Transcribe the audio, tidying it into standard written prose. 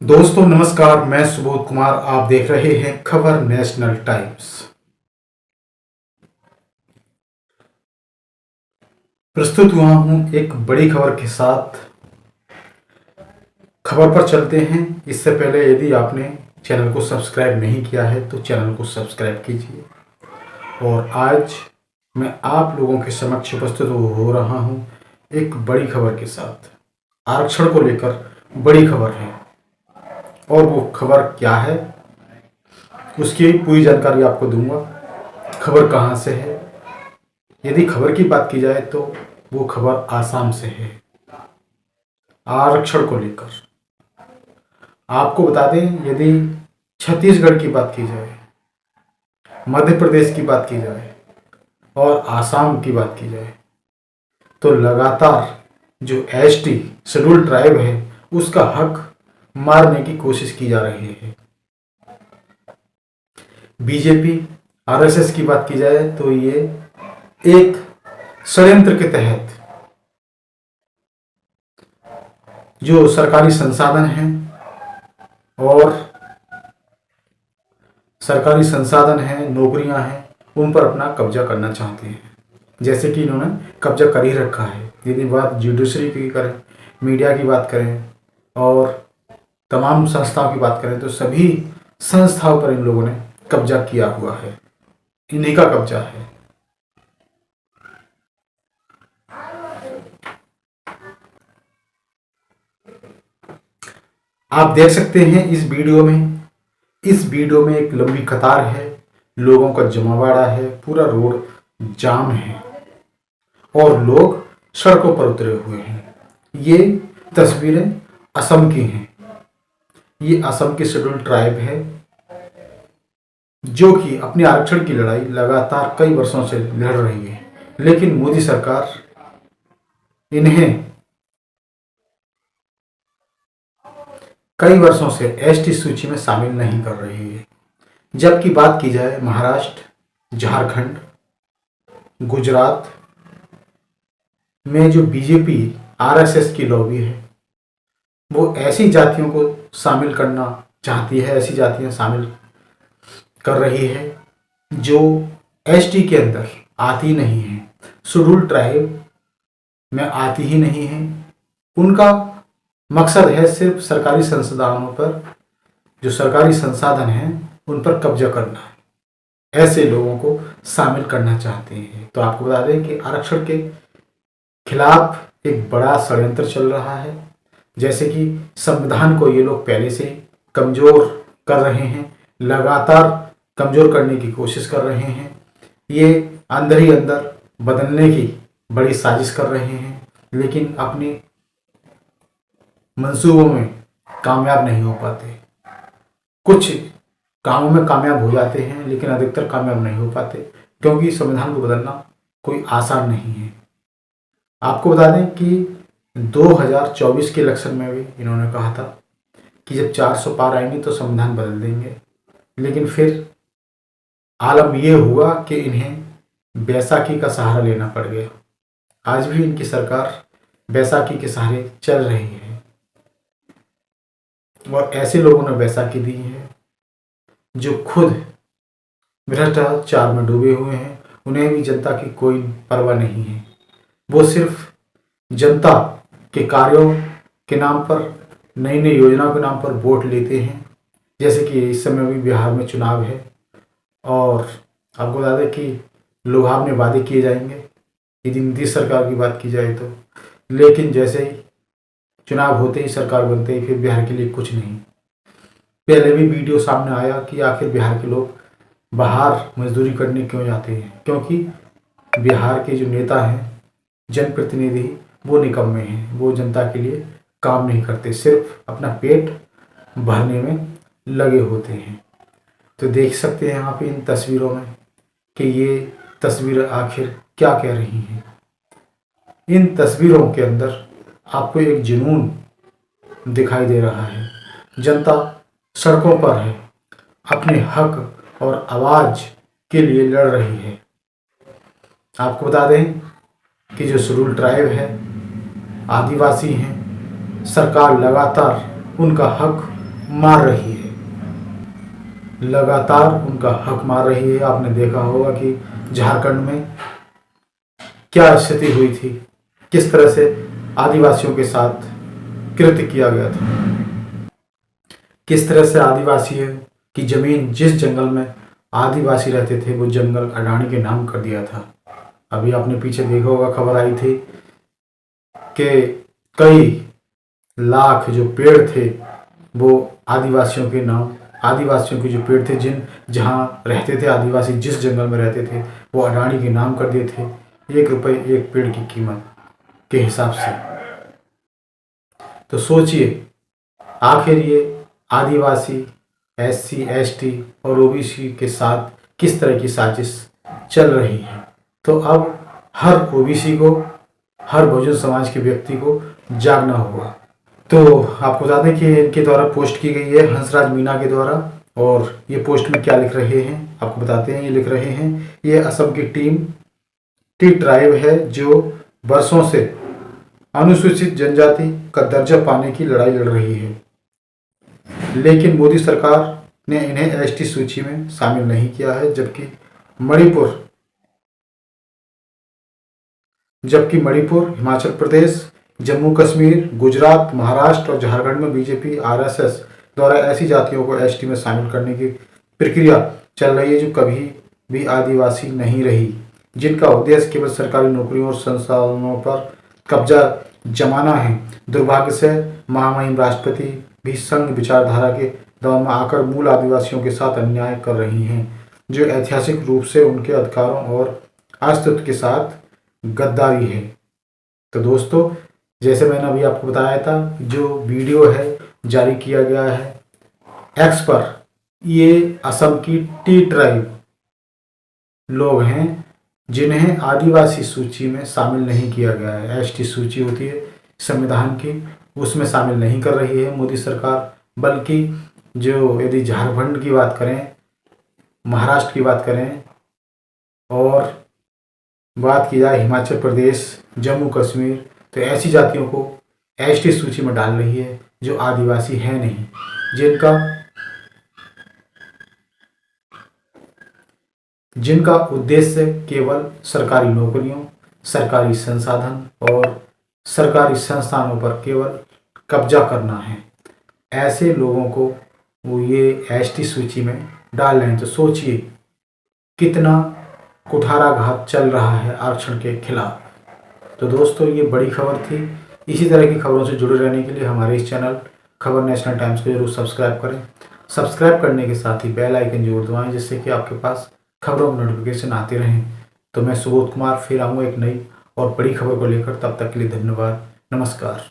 दोस्तों नमस्कार, मैं सुबोध कुमार। आप देख रहे हैं खबर नेशनल टाइम्स। प्रस्तुत हुआ हूं एक बड़ी खबर के साथ। खबर पर चलते हैं। इससे पहले यदि आपने चैनल को सब्सक्राइब नहीं किया है तो चैनल को सब्सक्राइब कीजिए। और आज मैं आप लोगों के समक्ष उपस्थित हो रहा हूं एक बड़ी खबर के साथ। आरक्षण को लेकर बड़ी खबर है और वो खबर क्या है उसकी पूरी जानकारी आपको दूंगा। खबर कहाँ से है? यदि खबर की बात की जाए तो वो खबर आसाम से है। आरक्षण को लेकर आपको बता दें, यदि छत्तीसगढ़ की बात की जाए, मध्य प्रदेश की बात की जाए और आसाम की बात की जाए तो लगातार जो एसटी शेड्यूल ट्राइब है उसका हक मारने की कोशिश की जा रही है। बीजेपी आरएसएस की बात की जाए तो ये एक षड्यंत्र के तहत जो सरकारी संसाधन हैं और सरकारी संसाधन हैं, नौकरियां हैं, उन पर अपना कब्जा करना चाहते हैं। जैसे कि इन्होंने कब्जा कर ही रखा है। यदि बात जुडिशरी की करें, मीडिया की बात करें और तमाम संस्थाओं की बात करें तो सभी संस्थाओं पर इन लोगों ने कब्जा किया हुआ है। इन्हीं का कब्जा है। आप देख सकते हैं इस वीडियो में एक लंबी कतार है, लोगों का जमावड़ा है, पूरा रोड जाम है और लोग सड़कों पर उतरे हुए हैं। ये तस्वीरें असम की हैं। ये असम की शेड्यूल ट्राइब है जो कि अपने आरक्षण की लड़ाई लगातार कई वर्षों से लड़ रही है, लेकिन मोदी सरकार इन्हें कई वर्षों से एसटी सूची में शामिल नहीं कर रही है। जबकि बात की जाए महाराष्ट्र, झारखंड, गुजरात में जो बीजेपी आरएसएस की लॉबी है वो ऐसी जातियों को शामिल करना चाहती है, ऐसी जातियां शामिल कर रही है जो एसटी के अंदर आती नहीं है, शेड्यूल ट्राइब में आती ही नहीं है। उनका मकसद है सिर्फ सरकारी संसाधनों पर, जो सरकारी संसाधन हैं उन पर कब्जा करना है। ऐसे लोगों को शामिल करना चाहते हैं। तो आपको बता दें कि आरक्षण के खिलाफ एक बड़ा षड्यंत्र चल रहा है। जैसे कि संविधान को ये लोग पहले से कमजोर कर रहे हैं, लगातार कमजोर करने की कोशिश कर रहे हैं। ये अंदर ही अंदर बदलने की बड़ी साजिश कर रहे हैं, लेकिन अपने मंसूबों में कामयाब नहीं हो पाते। कुछ कामों में कामयाब हो जाते हैं लेकिन अधिकतर कामयाब नहीं हो पाते, क्योंकि संविधान को बदलना कोई आसान नहीं है। आपको बता दें कि 2024 के इलेक्शन में भी इन्होंने कहा था कि जब 400 पार आएंगे तो संविधान बदल देंगे, लेकिन फिर आलम यह हुआ कि इन्हें बैसाखी का सहारा लेना पड़ गया। आज भी इनकी सरकार बैसाखी के सहारे चल रही है और ऐसे लोगों ने बैसाखी दी है जो खुद भ्रष्टाचार में डूबे हुए हैं। उन्हें भी जनता की कोई परवाह नहीं है। वो सिर्फ जनता के कार्यों के नाम पर, नई नई योजनाओं के नाम पर वोट लेते हैं। जैसे कि इस समय भी बिहार में चुनाव है और आपको बता दें कि लुभावने वादे किए जाएंगे यदि नीतीश सरकार की बात की जाए तो, लेकिन जैसे ही चुनाव होते ही, सरकार बनते ही, फिर बिहार के लिए कुछ नहीं। पहले भी वीडियो सामने आया कि आखिर बिहार के लोग बाहर मजदूरी करने क्यों जाते हैं, क्योंकि बिहार के जो नेता हैं, जनप्रतिनिधि, वो निकम्मे हैं। वो जनता के लिए काम नहीं करते, सिर्फ अपना पेट भरने में लगे होते हैं। तो देख सकते हैं यहाँ पे इन तस्वीरों में कि ये तस्वीरें आखिर क्या कह रही हैं। इन तस्वीरों के अंदर आपको एक जुनून दिखाई दे रहा है। जनता सड़कों पर है, अपने हक और आवाज़ के लिए लड़ रही है। आपको बता दें कि जो शेड्यूल ट्राइब है, आदिवासी हैं, सरकार लगातार उनका हक मार रही है, लगातार उनका हक मार रही है। आपने देखा होगा कि झारखंड में क्या स्थिति हुई थी, किस तरह से आदिवासियों के साथ कृत्य किया गया था, किस तरह से आदिवासियों की जमीन, जिस जंगल में आदिवासी रहते थे वो जंगल अडानी के नाम कर दिया था। अभी आपने पीछे देखा होगा, खबर आई थी कि कई लाख जो पेड़ थे वो आदिवासियों के नाम, आदिवासियों के जो पेड़ थे जहां रहते थे आदिवासी, जिस जंगल में रहते थे वो अडानी के नाम कर दिए थे, 1 रुपये एक पेड़ की कीमत के हिसाब से। तो सोचिए आखिर ये आदिवासी, SC ST और OBC के साथ किस तरह की साजिश चल रही है। तो अब हर OBC को, हर बहुजन समाज के व्यक्ति को जागना होगा। तो आपको बता दें कि इनके द्वारा पोस्ट की गई है हंसराज मीणा के द्वारा, और ये पोस्ट में क्या लिख रहे हैं आपको बताते हैं। ये लिख रहे हैं, ये असम की टी ट्राइब है जो वर्षों से अनुसूचित जनजाति का दर्जा पाने की लड़ाई लड़ रही है, लेकिन मोदी सरकार ने इन्हें ST सूची में शामिल नहीं किया है। जबकि मणिपुर, हिमाचल प्रदेश, जम्मू कश्मीर, गुजरात, महाराष्ट्र और झारखंड में BJP RSS द्वारा ऐसी जातियों को ST में शामिल करने की प्रक्रिया चल रही है जो कभी भी आदिवासी नहीं रही, जिनका उद्देश्य केवल सरकारी नौकरियों और संसाधनों पर कब्जा जमाना है। दुर्भाग्य से महामहिम राष्ट्रपति भी संघ विचारधारा के दबाव में आकर मूल आदिवासियों के साथ अन्याय कर रही हैं, जो ऐतिहासिक रूप से उनके अधिकारों और अस्तित्व के साथ गद्दारी है। तो दोस्तों, जैसे मैंने अभी आपको बताया था, जो वीडियो है जारी किया गया है X पर, ये असम की टी ट्राइब लोग हैं जिन्हें आदिवासी सूची में शामिल नहीं किया गया है। ST सूची होती है संविधान की, उसमें शामिल नहीं कर रही है मोदी सरकार। बल्कि जो यदि झारखंड की बात करें, महाराष्ट्र की बात करें और बात की जाए हिमाचल प्रदेश, जम्मू कश्मीर, तो ऐसी जातियों को ST सूची में डाल रही है जो आदिवासी है नहीं, जिनका उद्देश्य केवल सरकारी नौकरियों, सरकारी संसाधन और सरकारी संस्थानों पर केवल कब्जा करना है। ऐसे लोगों को वो ये ST सूची में डाल रहे हैं। तो सोचिए कितना कुठाराघात चल रहा है आरक्षण के खिलाफ। तो दोस्तों, ये बड़ी खबर थी। इसी तरह की खबरों से जुड़े रहने के लिए हमारे इस चैनल खबर नेशनल टाइम्स को जरूर सब्सक्राइब करें। सब्सक्राइब करने के साथ ही बेल आइकन जरूर दबाएं, जिससे कि आपके पास खबरों की नोटिफिकेशन आते रहें। तो मैं सुबोध कुमार फिर आऊँगा एक नई और बड़ी खबर को लेकर। तब तक के लिए धन्यवाद, नमस्कार।